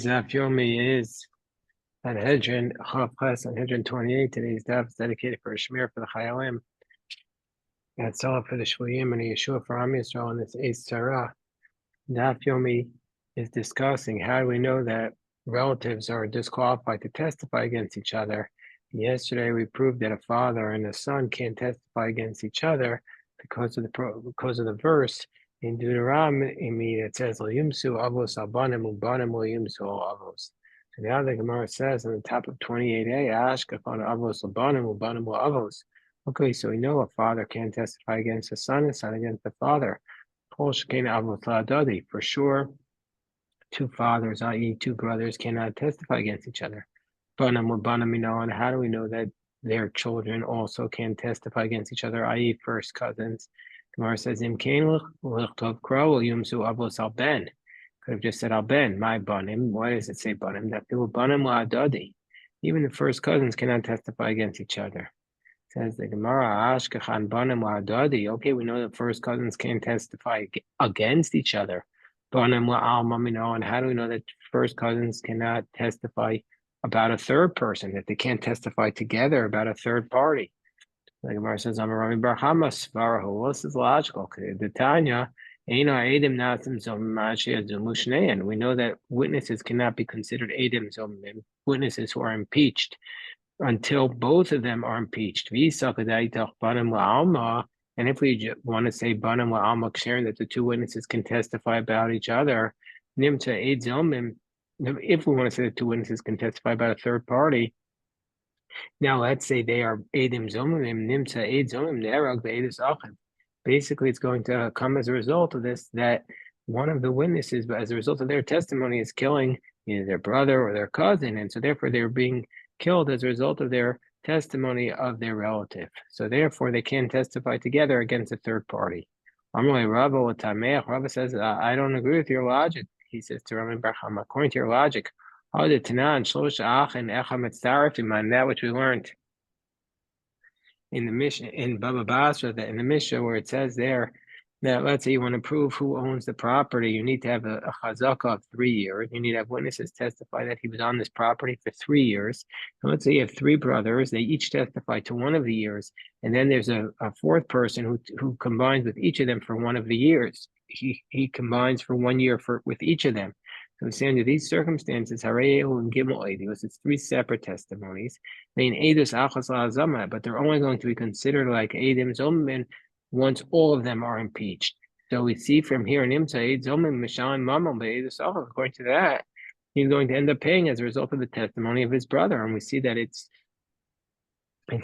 Daf Yomi is Sanhedrin, Sanhedrin 28. Today's daf is dedicated for a Shmir for the Chayalim. And Tzala for the Shvuyim and a Yeshua for Am Yisrael and this Eitz Torah. Daf Yomi is discussing how do we know that relatives are disqualified to testify against each other. Yesterday we proved that a father and a son can't testify against each other because of the verse in Deuteronomy that says Yumsu avos albanim ubanim yumsu avos. So now the Gemara says on the top of 28a, Ashkafan avos albanim ubanim avos. Okay, so we know a father can't testify against a son against the father. For sure, two fathers, i.e., two brothers, cannot testify against each other. And how do we know that their children also can testify against each other, i.e., first cousins? Gemara says, Could have just said al ben, my banim. Why does it say banim? That banim la'adadi. Even the first cousins cannot testify against each other. Says the Gemara, Ashkechan banim la'adadi. Okay, we know that first cousins can testify against each other. Banim la'alma, and how do we know that first cousins cannot testify about a third person, that they can't testify together about a third party? The Gemara says, Amarami Bar Hamas Varahu. Well, this is logical. The Tanya, Eino Edim Nasim Zomimashia Zumushnean. We know that witnesses cannot be considered Edim Zomim, witnesses who are impeached, until both of them are impeached. And if we want to say Banim La'alma, sharing that the two witnesses can testify about each other, Nimta Eid Zomim, if we want to say the two witnesses can testify about a third party, now let's say they are Eidim Zomim, Nimta Eid Zomim, Nerag, the Eidus Achim. Basically, it's going to come as a result of this that one of the witnesses, but as a result of their testimony, is killing either their brother or their cousin, and so therefore they're being killed as a result of their testimony of their relative. So therefore, they can't testify together against a third party. Rava says, I don't agree with your logic. He says to Rami Barham, according to your logic, that which we learned in the Mishnah, in Baba Basra, that in the Mishnah where it says there that let's say you want to prove who owns the property, you need to have a chazakah of 3 years. You need to have witnesses testify that he was on this property for 3 years. And let's say you have 3 brothers, they each testify to 1 of the years, and then there's a fourth person who combines with each of them for 1 of the years. He combines for 1 year with each of them. So we say under these circumstances, Hareyehu and Gimel Eidos, it's 3 separate testimonies. But they're only going to be considered like Eidim Zomim once all of them are impeached. So we see from here in Imta Eid Zomim Mishan Mamam Be'edus Achos, according to that, he's going to end up paying as a result of the testimony of his brother. And we see that it's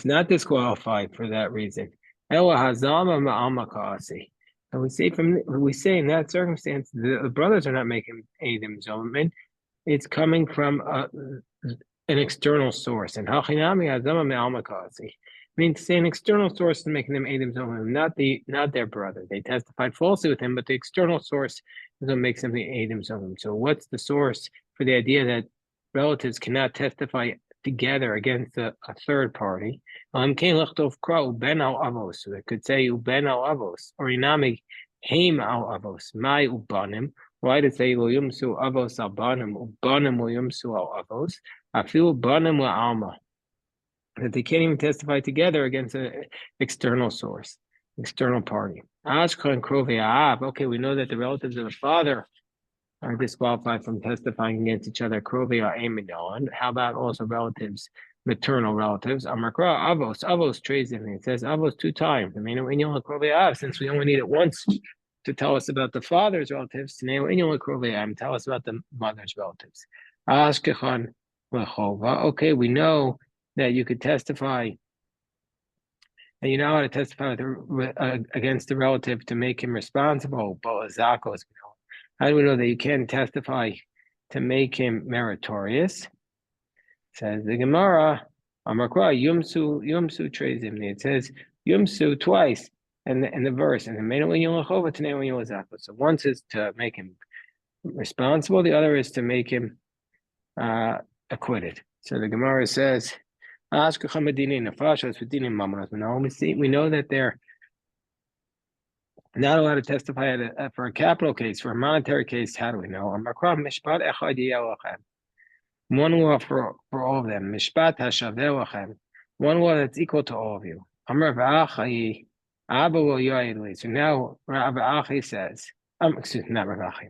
not disqualified for that reason. Ela Hazama Ma'alma Ka'asi. And we say in that circumstance, the brothers are not making Eidim Zomim. It's coming from an external source. And Hachinami Hazama Ma'alma Ka'asi means to say an external source is making them Eidim Zomim, not their brother. They testified falsely with him, but the external source is what makes them the Eidim Zomim. So what's the source for the idea that relatives cannot testify together against a third party? So they could say uben al avos or inami heim al avos. My ubanim. Why to say lo yumsu avos al banim ubanim lo yumsu al avos? I feel banim la alma. That they can't even testify together against an external source, external party. Okay, we know that the relatives of the father are disqualified from testifying against each other. How about also relatives, maternal relatives? Avos trades in it. It says avos 2 times. Since we only need it once to tell us about the father's relatives, tell us about the mother's relatives. Okay, we know that you could testify, and you know how to testify against the relative to make him responsible. How do we know that you can't testify to make him meritorious? Says the Gemara, Yumsu trades him. It says Yumsu twice in the verse, and the so once is to make him responsible, the other is to make him acquitted. So the Gemara says, we know that Not allowed to testify for a capital case. For a monetary case, how do we know? One law for all of them. Mishpat hashaveh lachem. One law that's equal to all of you. Amar v'achai Abba will yoyedli. So now Rav Achi says, excuse me, not Rav Achi.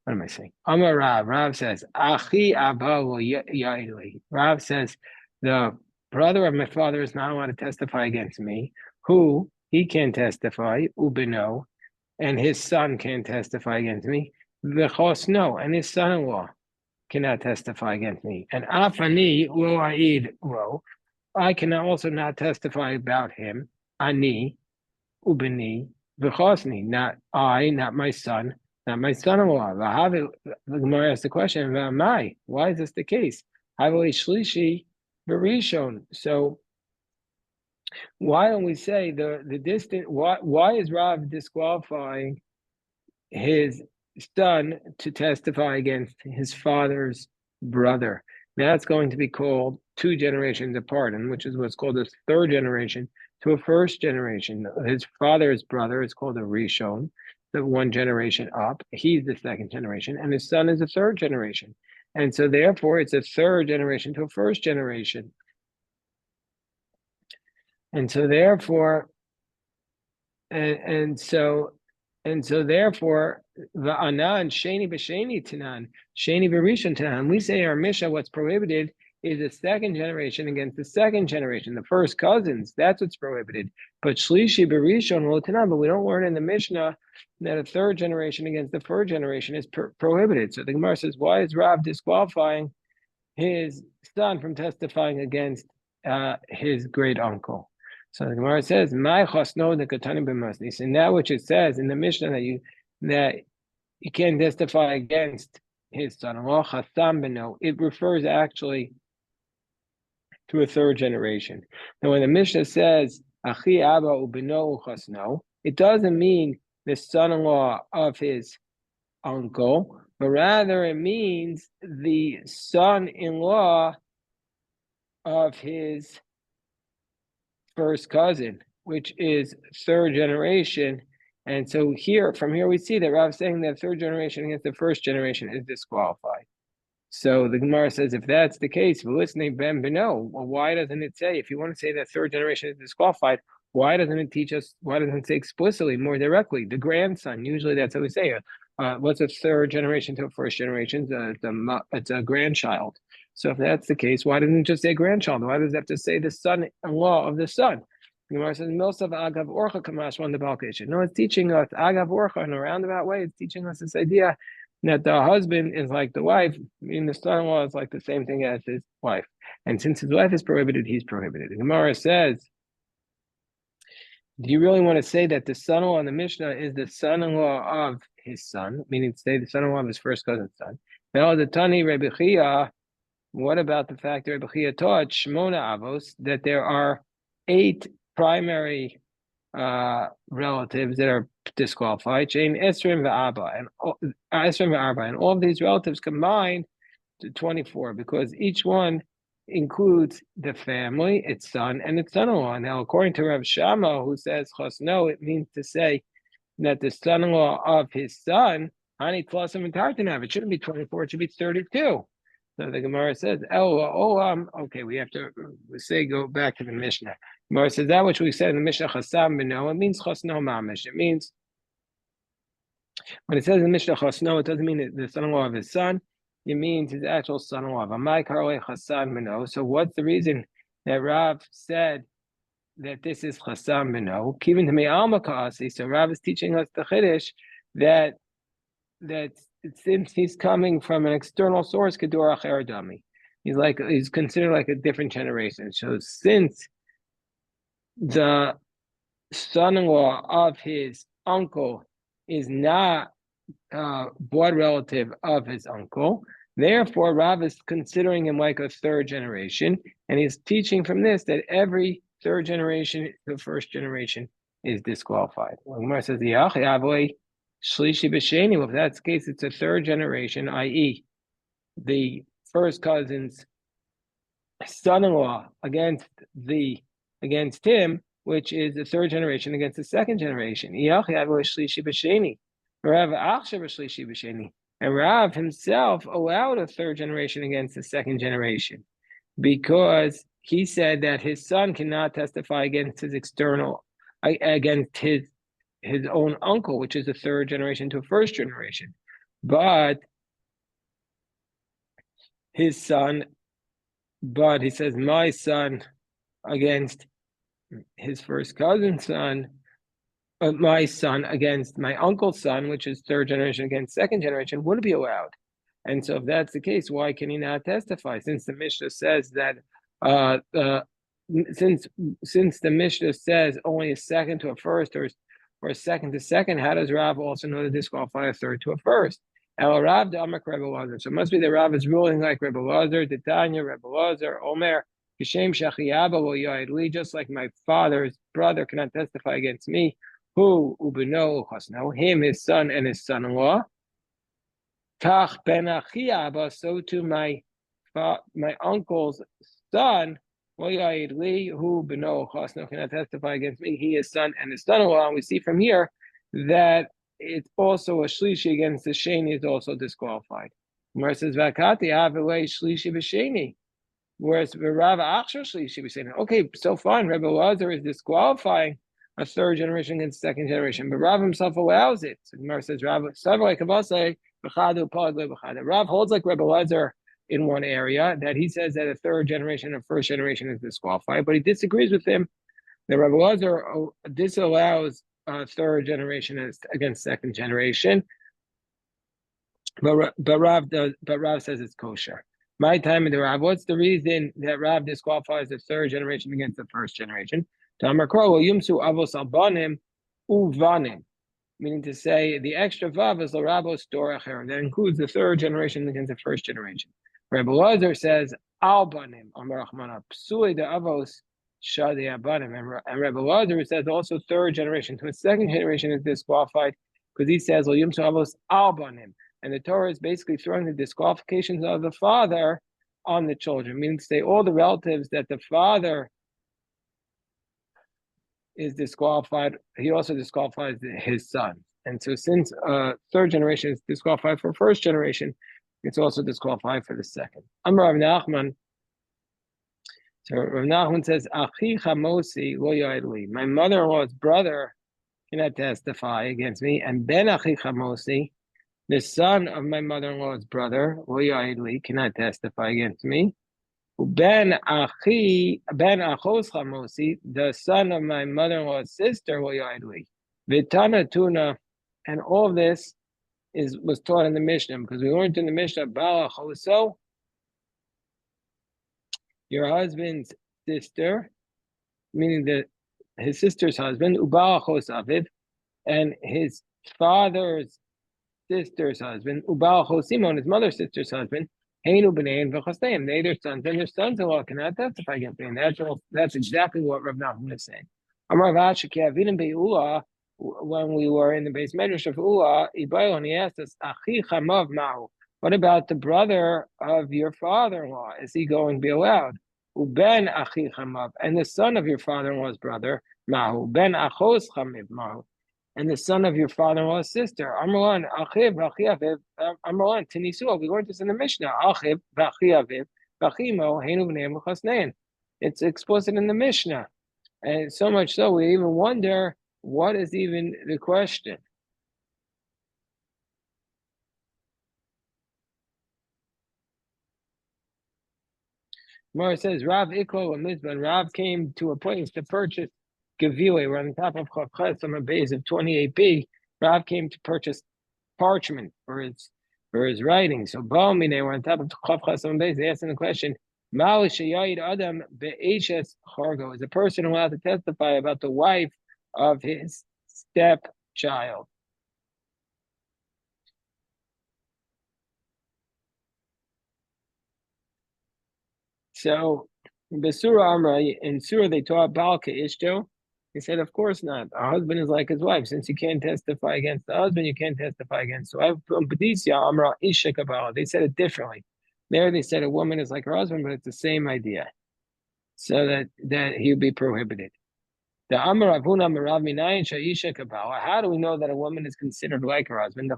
What am I saying? Amar Rav. Rav says, Achi Abba will yoyedli. Rav says, the brother of my father is not allowed to testify against me. Who? He can testify, ubino, and his son can testify against me. V'chosno, and his son-in-law cannot testify against me. And afani lo aid ro, I can also not testify about him. Ani ubini v'chosni, not I, not my son, not my son-in-law. The Gemara asks the question, why is this the case? Haveli shlishi berishon. So why don't we say the distant? Why is Rav disqualifying his son to testify against his father's brother? That's going to be called 2 generations apart, and which is what's called a third generation to a first generation. His father's brother is called a Rishon, the 1 generation up. He's the 2nd generation, and his son is a 3rd generation. And so therefore it's a 3rd generation to a first generation. And so therefore, and so therefore, va'anan sheni b'sheni tanan, sheni b'rishon tanan. We say our Mishnah, what's prohibited is the 2nd generation against the 2nd generation, the first cousins. That's what's prohibited. But shlishi b'rishon lo tanan. But we don't learn in the Mishnah that a 3rd generation against the 3rd generation is prohibited. So the Gemara says, why is Rav disqualifying his son from testifying against his great uncle? So the Gemara says, "My chasno the katanim b'masnis," and that which it says in the Mishnah that you can't testify against his son-in-law, chasam beno. It refers actually to a 3rd generation. Now, when the Mishnah says achi abba ubeno chasno, it doesn't mean the son-in-law of his uncle, but rather it means the son-in-law of his first cousin, which is 3rd generation. And so from here we see that Rav is saying that 3rd generation against the 1st generation is disqualified. So the Gemara says, if that's the case, listening ben beno, well, why doesn't it say, if you want to say that 3rd generation is disqualified, why doesn't it teach us, why doesn't it say explicitly, more directly, the grandson? Usually that's how we say it. What's a 3rd generation to a 1st generation? It's a grandchild. So if that's the case, why doesn't it just say grandchild? Why does it have to say the son-in-law of the son? The Gemara says, Milsav Agav Orcha Kamash on the Balkation. No, it's teaching us Agav Orcha in a roundabout way. It's teaching us this idea that the husband is like the wife, meaning the son-in-law is like the same thing as his wife. And since his wife is prohibited, he's prohibited. The Gemara says, do you really want to say that the son-in-law in the Mishnah is the son-in-law of his son, meaning to say the son-in-law of his first cousin's son? Now, the Tani Rebbe Chia, what about the fact that Rebbe Chia taught Shmona Avos, that there are 8 primary relatives that are disqualified, Jane Esrim V'Abba, and all of these relatives combined to 24, because each one includes the family, its son, and its son-in-law. Now, according to Rav Shama, who says Chosno, it means to say that the son-in-law of his son, Hani Tlasim and Tartanav, it shouldn't be 24, it should be 32. So the Gemara says, okay, we have to go back to the Mishnah. Gemara says that which we said in the Mishnah, Chasam Beno, it means Chosno Mamish. It means, when it says in the Mishnah Chosno, it doesn't mean the son-in-law of his son, it means his actual son-in-law. Amai Karole Chasam Beno. So what's the reason that Rav said that this is Chasam Beno? Kivin to me Alma Kaasi. So Rav is teaching us the Chiddush that since he's coming from an external source, Kedorach Eradami, he's considered like a different generation. So since the son-in-law of his uncle is not blood relative of his uncle, therefore Rav is considering him like a 3rd generation, and he's teaching from this that every 3rd generation, the 1st generation, is disqualified. When Gemara says Shlishi b'sheni, well, if that's the case, it's a 3rd generation, i.e., the first cousin's son-in-law against him which is the third generation against the second generation. And Rav himself allowed a third generation against the second generation because he said that his son cannot testify against his own uncle, which is a third generation to a first generation. But he says, my son against his first cousin's son, my son against my uncle's son, which is third generation against second generation, would be allowed. And so if that's the case, why can he not testify? Since the Mishnah says that, since the Mishnah says only a second to a first or a second to second, how does Rav also know to disqualify a third to a first? El Rav Damak Rebbe Lazar. So it must be that Rav is ruling like Rebbe Lazar, Titania, Rebbe Lazar, Omer, Kishem Shachiyaba lo Yaedli, just like my father's brother cannot testify against me. Who ubeno chasno, him, his son, and his son-in-law. Tach ben Achiyaba, so to my uncle's son, lo Yaedli, who beno chasno cannot testify against me. He, his son, and his son-in-law. And we see from here that it's also a shlishi against the sheni is also disqualified. Gemara says vakati avalei shlishi b'sheni. Whereas Rav Achshar shlishi b'sheni. Okay, so fine. Rebbe Lazar is disqualifying a third generation against second generation, but Rav himself allows it. So Gemara says Rav Rav holds like Rebbe Lazar in one area that he says that a third generation and first generation is disqualified, but he disagrees with him. The Rebbe Lazar disallows third generation against second generation, but Rav says it's kosher. My time in the Rav, what's the reason that Rav disqualifies the third generation against the first generation? Meaning to say the extra vav is l'rabos doracher, that includes the third generation against the first generation. Rebbe Lazar says al banim amar Rachmana psui de avos shadi abanim, and Rebbe Lazar says also third generation to a second generation is disqualified because he says l'yumsu avos al banim, and the Torah is basically throwing the disqualifications of the father on the children, meaning to say all the relatives that the father is disqualified, he also disqualifies his son. And so since third generation is disqualified for first generation, it's also disqualified for the second. Amar Rav Nachman. So Rav Nachman says, Achi chamosi lo yaedli. My mother-in-law's brother cannot testify against me, and ben achi chamosi, the son of my mother-in-law's brother, lo yaedli, cannot testify against me. Ben achos chamosi, the son of my mother-in-law's sister, lo yaedli. Vitana tuna, and all of this was taught in the Mishnah, because we learned in the Mishnah, Bala choso, your husband's sister, meaning his sister's husband, Ubala chos aviv, and his father's sister's husband, Ubala chos imo, and his mother's sister's husband, Heinu b'nei and v'chosneim, they their sons and their sons-in-law cannot testify against me. And that's exactly what Rav Nachman is saying. Amar Vashiki Avinim be'ula, when we were in the base medrash of Ula, Ibayon, he asked us, Achi chamav ma'u, what about the brother of your father-in-law? Is he going to be allowed? Uben achi chamav, and the son of your father-in-law's brother, ma'u, ben achos chamiv ma'u, and the son of your father-in-law's sister. Amrlan, achiv v'achi aviv, Amrlan, Tinisua, we learned this in the Mishnah, achiv v'achi aviv, v'achimo, heinu b'nei v'chosnein. It's explicit in the Mishnah. And so much so, we even wonder, what is even the question? Gemara says, Rav Iklo Mizban, Rav came to a place to purchase Gavile. We're on the top of Chavches on a base of 28b. Rav came to purchase parchment for his writing. So Baumine, we're on top of Chavches on a base. They asked him the question, Ma'u sheyayid Adam be'eshes chargo, is a person allowed to testify about the wife of his stepchild? So, Besura Amra, in Surah they taught Balka Ishto. He said, of course not. A husband is like his wife. Since you can't testify against the husband, you can't testify against the wife. Amra Isha Kabbalah. They said it differently. There they said a woman is like her husband, but it's the same idea. So that he would be prohibited. The Amar Avuna Merav Minayin Shaisha Kabbalah. How do we know that a woman is considered like her husband?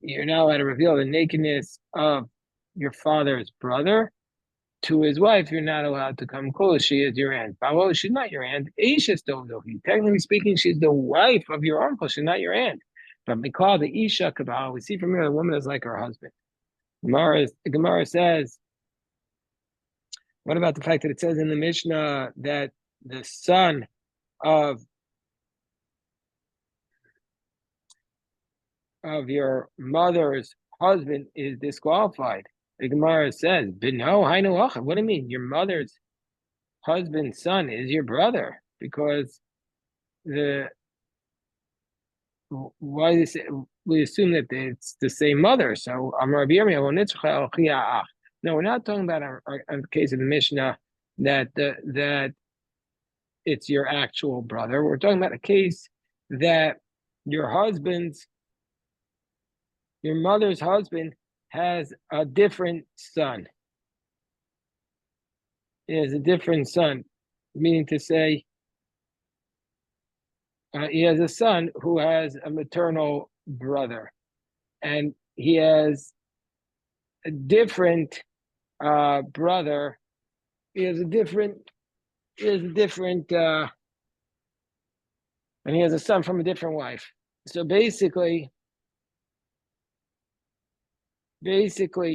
You're now allowed to reveal the nakedness of your father's brother to his wife. You're not allowed to come close. She is your aunt. Well, she's not your aunt. Technically speaking, she's the wife of your uncle. She's not your aunt. But we call the Isha Kabbalah. We see from here the woman is like her husband. Gemara says, what about the fact that it says in the Mishnah that the son of your mother's husband is disqualified? The Gemara says, "Bino hainu achav." What do you mean? Your mother's husband's son is your brother, because why is it, we assume that it's the same mother. So no, we're not talking about a case of the Mishnah that it's your actual brother. We're talking about a case that your mother's husband has a different son. He has a different son, meaning to say, he has a son who has a maternal brother, and he has a different brother. And he has a son from a different wife. So basically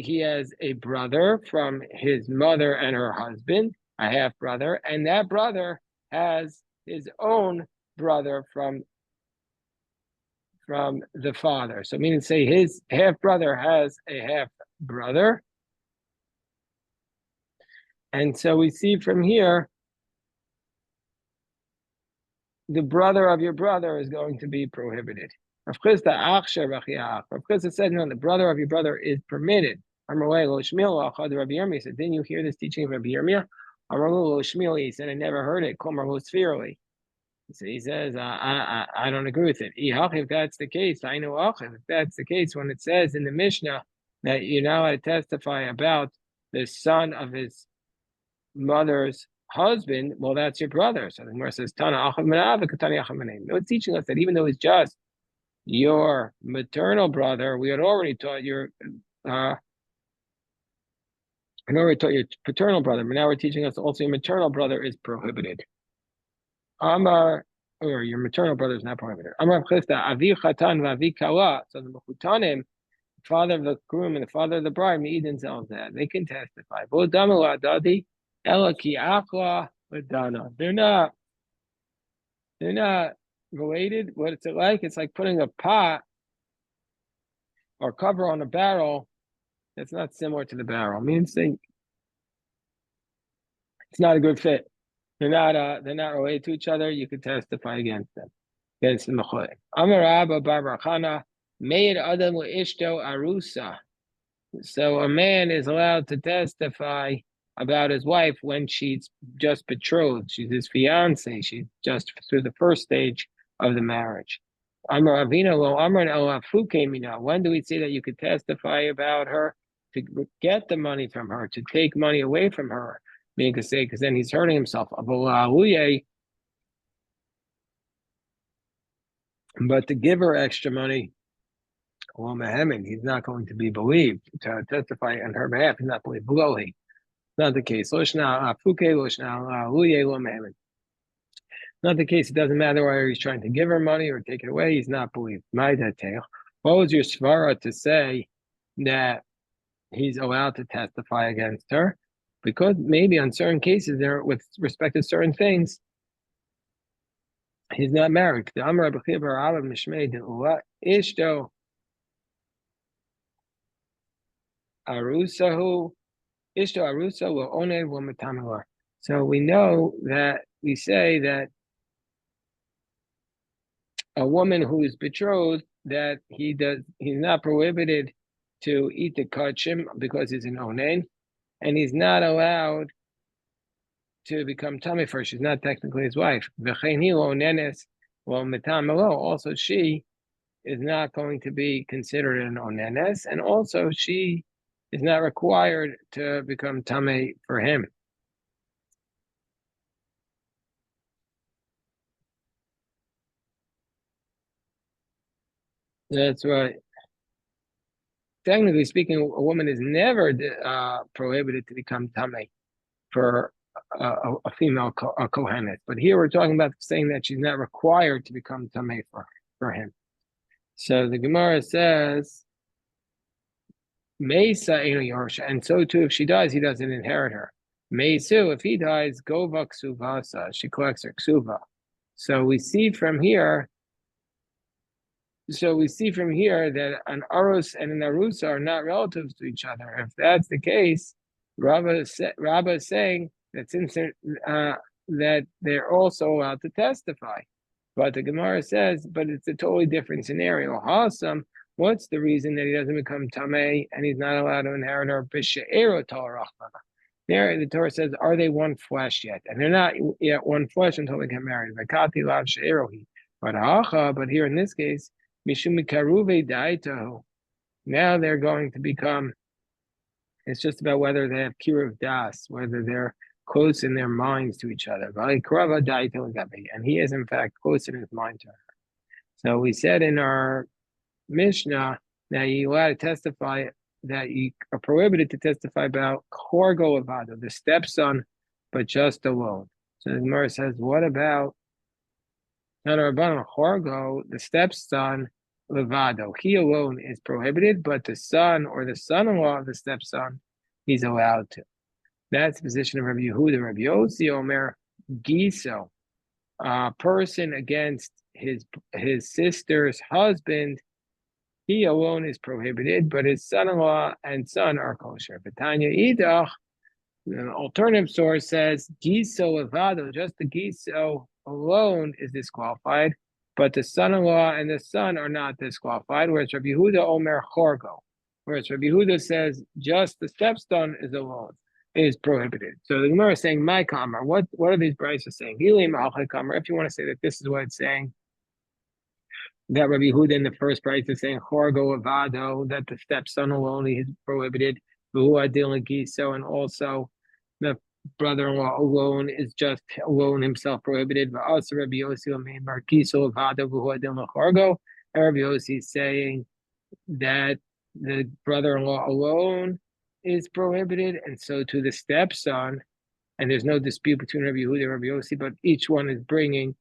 he has a brother from his mother and her husband, a half brother, and that brother has his own brother from the father. So meaning to say his half brother has a half brother. And so we see from here, the brother of your brother is going to be prohibited. Rav Chisda said, no, the brother of your brother is permitted. He said, didn't you hear this teaching of Rabbi Yirmiyah? He said, I never heard it. So he says, I don't agree with it. If that's the case, I know. If that's the case, when it says in the Mishnah that you're now allowed to testify about the son of his mother's husband, well, that's your brother. So the Gemara says, Tana Achav Menav, Katani Achav Menav. No, it's teaching us that even though he's just your maternal brother, we had already taught your paternal brother, but now we're teaching us also your maternal brother is prohibited. Or your maternal brother is not prohibited. Amar Chisda, Avi Chatan v'Avi Kala. So the Mechutanim, father of the groom and the father of the bride, me'idin zelzeh. They can testify. V'odamu adadi ela ki achla v'dana. They're not related. What's it like? It's like putting a pot or cover on a barrel that's not similar to the barrel. Means it's not a good fit. They're not related to each other. You could testify against them. Against the Mecholim. Amar Abba Bar Barchana, Meir Adam Ishto Arusa. So a man is allowed to testify about his wife when she's just betrothed. She's his fiance. She's just through the first stage of the marriage. Amar Avina Lo Amar Olafu Mina. When do we say that you could testify about her to get the money from her, to take money away from her? Meaning to say, because then he's hurting himself. But to give her extra money, he's not going to be believed. To testify on her behalf, he's not believed. It's not the case. Not the case. It doesn't matter whether he's trying to give her money or take it away. He's not believed. What was your svara to say that he's allowed to testify against her? Because maybe on certain cases, there with respect to certain things, he's not married. The Amar Ishto Arusahu Ishto Arusa will own will matamila. So we know that we say that a woman who is betrothed, that he's not prohibited to eat the kachim because he's an onen, and he's not allowed to become tummy for her. She's not technically his wife. Also, she is not going to be considered an onenes, and also she is not required to become tamei for him. That's right. Technically speaking, a woman is never prohibited to become tamei for a female kohenet. But here we're talking about saying that she's not required to become tamei for him. So the Gemara says, Mesa Eno Yorsha, and so too if she dies, he doesn't inherit her. Mesu, if he dies, Gova Ksuvasa, she collects her ksuva. So we see from here that an Aros and an Arusa are not relatives to each other. If that's the case, Rabba is saying that since that they're also allowed to testify. But the Gemara says, but it's a totally different scenario. Hasam, what's the reason that he doesn't become Tamei and he's not allowed to inherit her? There, the Torah says, are they one flesh yet? And they're not yet one flesh until they get married. But here in this case, now they're going to become, it's just about whether they have kiruv das, whether they're close in their minds to each other. And he is in fact close in his mind to her. So we said in our Mishnah that you're allowed to testify, that you are prohibited to testify about Chorgo Avado, the stepson, but just alone. So the Gemara says, what about Chorgo, the stepson, Levado? He alone is prohibited, but the son or the son-in-law of the stepson, he's allowed to. That's the position of Rabbi Yehuda. Rabbi Yossi Omer Giso, a person against his sister's husband, he alone is prohibited, but his son-in-law and son are kosher. Betanya Idach, an alternative source says Giso Avado, just the Giso alone is disqualified, but the son-in-law and the son are not disqualified. Whereas Rabbi Yehuda Omer Chorgo, whereas Rabbi Yehuda says just the stepson is prohibited. So the Gemara is saying, my kamar, what are these brises saying? If you want to say that this is what it's saying, that Rabbi Yehuda in the first brise is saying, Chorgo Avado, that the stepson alone is prohibited, and also the brother-in-law alone is just alone himself prohibited. And Rabbi Yossi is saying that the brother-in-law alone is prohibited, and so to the stepson, and there's no dispute between Rabbi Yehuda and Rabbi Yossi, but each one is bringing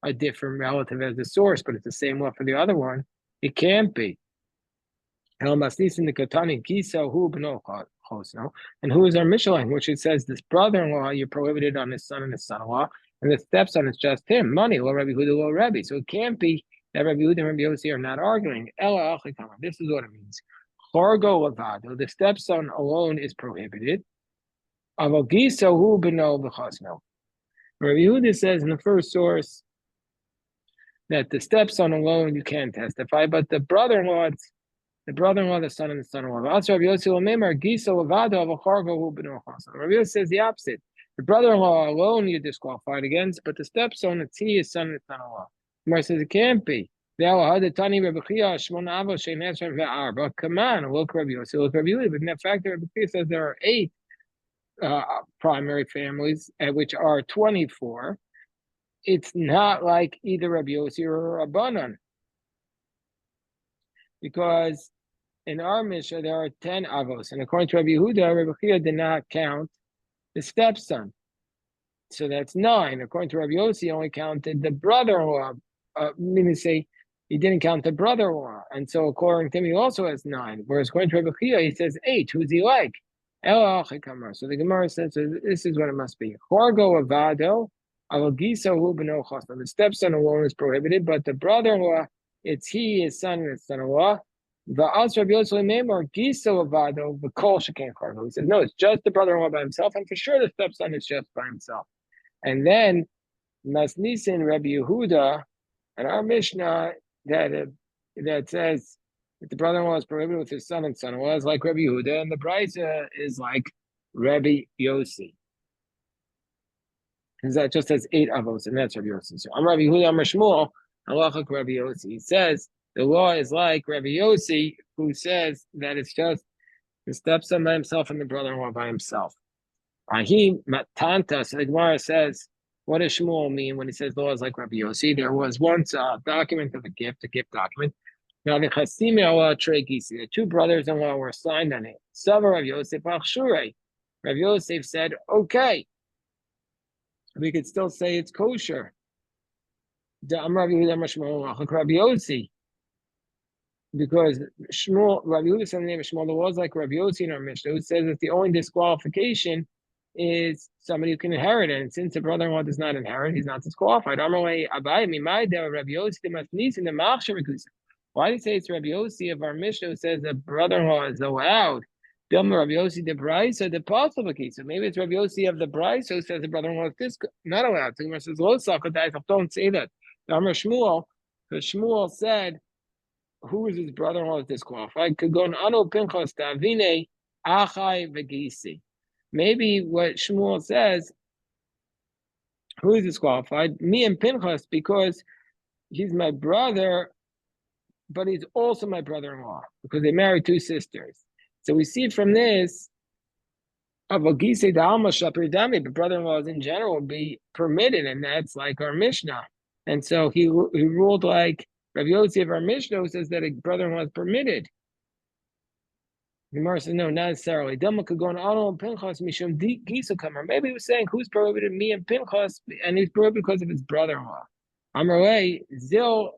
a different relative as the source, but it's the same one for the other one. It can't be. And who is our Mishalim, which it says this brother-in-law, you're prohibited on his son and his son-in-law, and the stepson is just him, money, lo Rabbi Yehuda, lo Rabbi. So it can't be that Rabbi Yehuda and Rabbi Yossi are not arguing. This is what it means. Chorgo Avado, the stepson alone is prohibited. Avogiso hu beno b'chasno. Rabbi Yehuda says in the first source that the stepson alone you can't testify, but the brother-in-law, the son and the son-in-law. Rabbi Yossi says the opposite. The brother-in-law alone you're disqualified against, but the stepson, it's he, his son and son-in-law. Gemara says it can't be. But come on, look Rabbi Yossi, look Rabbi Yossi. But in fact, Rabbi Yossi says there are 8 primary families, which are 24. It's not like either Rabbi Yossi or Rabbanan, because in our Mishnah there are 10 avos, and according to Rabbi Yehuda, Rabbi Chia did not count the stepson, so that's 9. According to Rabbi Yossi, he only counted the brother-in-law. Meaning, say he didn't count the brother-in-law, and so according to him, he also has 9. Whereas according to Rabbi Chia, he says 8. Who's he like? So the Gemara says, so this is what it must be. Chorgo Avado. The stepson alone is prohibited, but the brother-in-law, it's he, his son, and his son-in-law. He says, no, it's just the brother-in-law by himself, and for sure the stepson is just by himself. And then Masnisin Rabbi Yehuda, and our Mishnah that says that the brother-in-law is prohibited with his son and son-in-law is like Rabbi Yehuda, and the Brisa is like Rabbi Yossi. Because that just has 8 avos, and that's Rabbi Yossi. So I'm Rabbi Yehuda, I'm Shmuel, halachak Rabbi Yossi. He says the law is like Rabbi Yossi, who says that it's just The stepson by himself and the brother-in-law by himself. He matanta. So the Gemara says, what does Shmuel mean when he says laws like Rabbi Yossi? There was once a document of a gift document. Now the two brothers-in-law were signed on it. Sava Rabbi Yosef Achshure. Rabbi Yosef said, okay, we could still say it's kosher. Rabbi Yossi, because Shmuel, Rabbi Yehuda said the name of Shmuel, the laws like Rabbi Yossi in our Mishnah, who says that the only disqualification is somebody who can inherit it. And since the brother-in-law does not inherit, he's not disqualified. Why do you say it's Rabbi Yossi of our Mishnah who says the brother-in-law is allowed? Rabbi Yossi the Bryce or the possible case. So maybe it's Rabbi Yossi of the Bryce who says the brother-in-law is not allowed. So says, don't say that. Shmuel, because Shmuel said, who is his brother-in-law is disqualified? Could go on Ano Pinchas Davine Achai Vegisi. Maybe what Shmuel says, who is disqualified? Me and Pinchas, because he's my brother, but he's also my brother-in-law, because they married two sisters. So we see from this, the brother-in-laws in general would be permitted, and that's like our Mishnah. And so he ruled like Rabbi Yossi of our Mishnah says that a brother-in-law is permitted. The Gemara says, no, not necessarily. Maybe he was saying, who's prohibited? Me and Pinchas, and he's prohibited because of his brother-in-law. So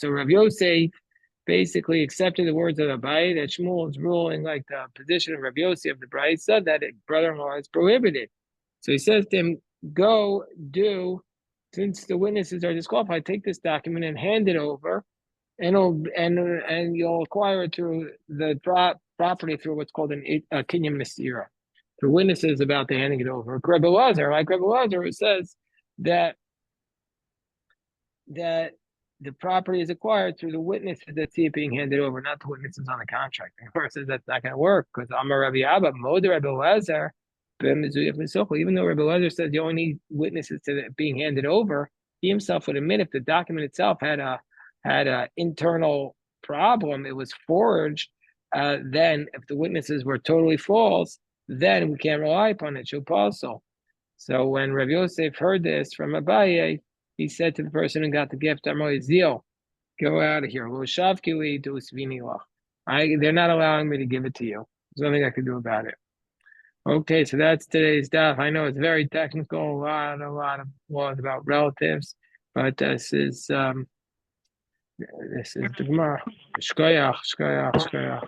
Rabbi Yossi basically accepted the words of Abaye that Shmuel is ruling like the position of Rabbi Yossi of the Bride said that a brother-in-law is prohibited. So he says to him, go do, since the witnesses are disqualified, take this document and hand it over, and you'll acquire it through the property through what's called a kinyan masira, through witnesses about the handing it over. Rebbe Lazar, like Rebbe Lazar, who says that the property is acquired through the witnesses that see it being handed over, not the witnesses on the contract. And of course, says that's not going to work because Amar Rabbi Abba, Moder Rebbe Lazar, even though Rebbe Lazar says you only need witnesses to it being handed over, he himself would admit if the document itself had a internal problem, it was forged, then if the witnesses were totally false, then we can't rely upon it. So when Rabbi Yosef heard this from Abaye, he said to the person who got the gift, Zil, go out of here. They're not allowing me to give it to you. There's nothing I can do about it. Okay, so that's today's daf. I know it's very technical, a lot of laws about relatives, but this is the Gemara. Shkoyach.